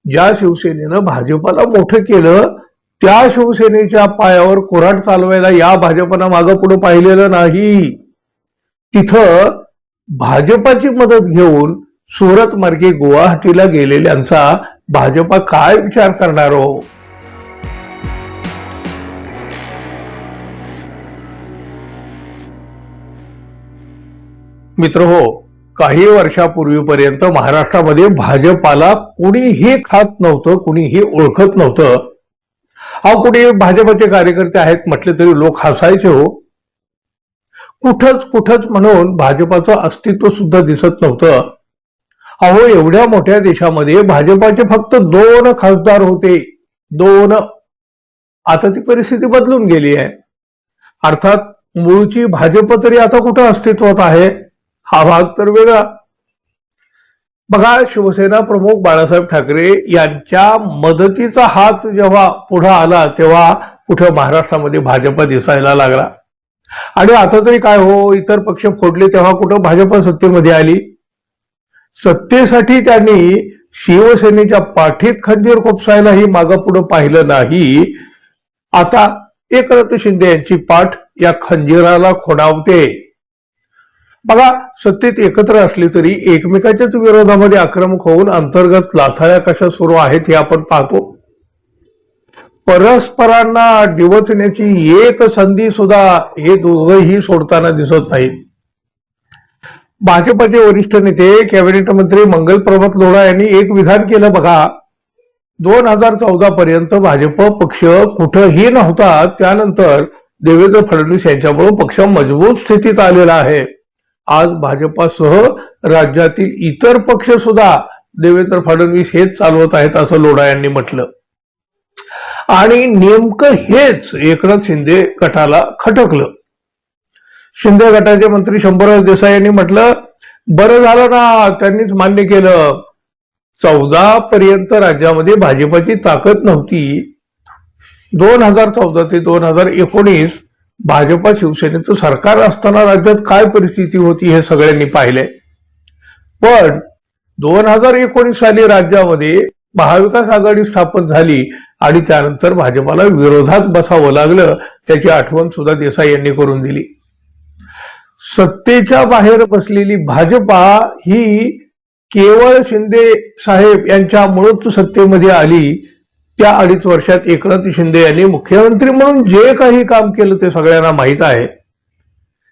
ज्या शिवसेनेनं भाजपाला मोठं केलं त्या शिवसेनेच्या पायावर कुऱ्हाड चालवायला या भाजपनं मागं पुढे पाहिलेलं नाही. तिथं भाजपाची मदत घेऊन सुरत मार्गे गुवाहाटीला गेलेल्यांचा भाजपा काय विचार करणार हो? मित्र हो, काही वर्षापूर्वीपर्यंत महाराष्ट्रामध्ये भाजपाला कुणीही खात नव्हतं, कुणीही ओळखत नव्हतं. अहो, कुणी भाजपचे कार्यकर्ते आहेत म्हटले तरी लोक हसायचे हो. कुठंच म्हणून भाजपाचं अस्तित्व सुद्धा दिसत नव्हतं. अहो, एवढ्या मोठ्या देशामध्ये भाजपाचे फक्त 2 खासदार होते, 2. आता ती परिस्थिती बदलून गेली आहे. अर्थात मूळची भाजप तरी आता कुठं अस्तित्वात आहे, हा भाग तर वेगळा. बघा, शिवसेना प्रमुख बाळासाहेब ठाकरे यांच्या मदतीचा हात जेव्हा पुढे आला तेव्हा कुठं महाराष्ट्रामध्ये भाजप दिसायला लागला. आणि आता तरी काय हो, इतर पक्ष फोडले तेव्हा कुठं भाजप सत्तेमध्ये आली. सत्तेसाठी त्यांनी शिवसेनेच्या पाठीत खंजीर खुपसायलाही मागं पुढं पाहिलं नाही. आता एकनाथ शिंदे यांची पाठ या खंजीराला खोडावते. बघा, सत्तेत एकत्र असली तरी एकमेकाच्याच विरोधामध्ये आक्रमक होऊन अंतर्गत लाथाळ्या कशा सुरू आहेत हे आपण पाहतो. परस्परांना डिवचण्याची एक संधी सुद्धा हे दोघंही सोडताना दिसत नाहीत. भाजपचे वरिष्ठ नेते कॅबिनेट मंत्री मंगल प्रभात लोढा यांनी एक विधान केलं बघा. 2014 पर्यंत भाजप पक्ष कुठंही नव्हता, त्यानंतर देवेंद्र फडणवीस यांच्यामुळे पक्ष मजबूत स्थितीत आलेला आहे. आज भाजपासह राज्यातील इतर पक्ष सुद्धा देवेंद्र फडणवीस हेच चालवत आहेत असं लोढा यांनी म्हटलं. आणि नेमकं हेच एकनाथ शिंदे गटाला खटकलं. शिंदे गटाचे मंत्री शंभूराज देसाई यांनी म्हटलं, बरं झालं ना त्यांनीच मान्य केलं. 14 पर्यंत राज्यामध्ये भाजपाची ताकद नव्हती. 2014 ते 2019 भाजपा शिवसेनेचं सरकार असताना राज्यात काय परिस्थिती होती हे सगळ्यांनी पाहिलंय. पण 2019 साली राज्यामध्ये महाविकास आघाडी स्थापन झाली आणि त्यानंतर भाजपाला विरोधात बसावं लागलं, याची आठवण सुद्धा देसाई यांनी करून दिली. सत्तेच्या बाहेर बसलेली भाजपा ही केवळ शिंदे साहेब यांच्यामुळेच सत्तेमध्ये आली. त्या 2.5 वर्षात एकनाथ शिंदे यांनी मुख्यमंत्री म्हणून जे काही काम केलं ते सगळ्यांना माहीत आहे.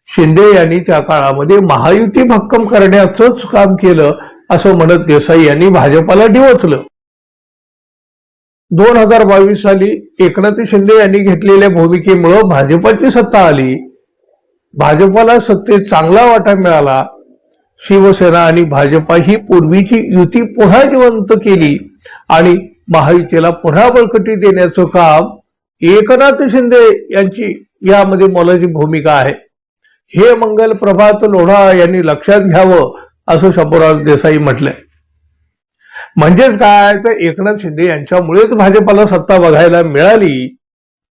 शिंदे यांनी त्या काळामध्ये महायुती भक्कम करण्याचंच काम केलं असं म्हणत देसाई यांनी भाजपाला डिवचलं. 2022 साली एकनाथ शिंदे यांनी घेतलेल्या भूमिकेमुळे भाजपाची सत्ता आली. भाजपाला सत्तेत चांगला वाटा मिळाला. शिवसेना आणि भाजपा ही पूर्वीची युती पुन्हा जिवंत केली आणि महायुतीला पुन्हा बळकटी देण्याचं काम एकनाथ शिंदे यांची यामध्ये मोलाची भूमिका आहे. हे मंगल प्रभात लोढा यांनी लक्षात घ्यावं असं शंभूराज देसाई म्हटलंय. म्हणजेच काय, तर एकनाथ शिंदे यांच्यामुळेच भाजपाला सत्ता बघायला मिळाली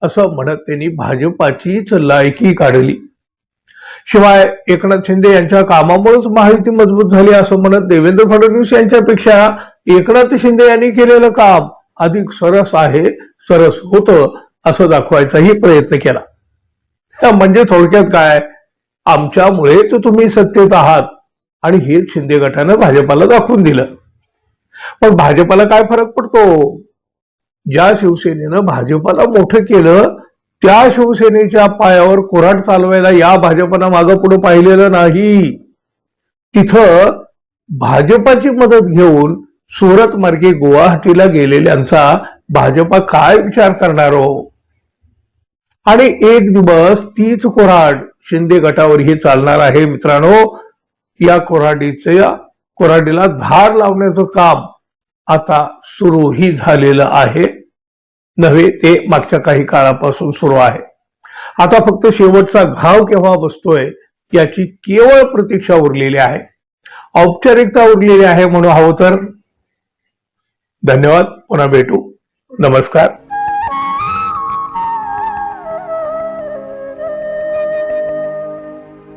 असं म्हणत त्यांनी भाजपाचीच लायकी काढली. शिवाय एकनाथ शिंदे यांच्या कामामुळेच महायुती मजबूत झाली असं म्हणत देवेंद्र फडणवीस यांच्यापेक्षा एकनाथ शिंदे यांनी केलेलं काम अधिक सरस होतं असं दाखवायचाही प्रयत्न केला. म्हणजे थोडक्यात काय, आमच्यामुळेच तुम्ही सत्तेत आहात आणि हेच शिंदे गटानं भाजपाला दाखवून दिलं. पण भाजपाला काय फरक पडतो? ज्या शिवसेनेनं भाजपाला मोठं केलं त्या शिवसेनेच्या पायावर कुऱ्हाड चालवायला या भाजपनं मागं पुढे पाहिलेलं नाही. तिथं भाजपाची मदत घेऊन सुरत मार्गे गुवाहाटीला गेलेल्यांचा भाजपा काय विचार करणार हो? आणि एक दिवस तीच कुऱ्हाड शिंदे गटावरही चालणार आहे मित्रांनो. या कुऱ्हाडीला धार लावण्याचं काम आता सुरूही झालेलं आहे, नव्हे ते मागच्या काही काळापासून सुरू आहे. आता फक्त शेवटचा घाव केव्हा बसतोय याची केवळ प्रतीक्षा उरलेली आहे, औपचारिकता उरलेली आहे म्हणून हवं तर. धन्यवाद, पुन्हा भेटू. नमस्कार.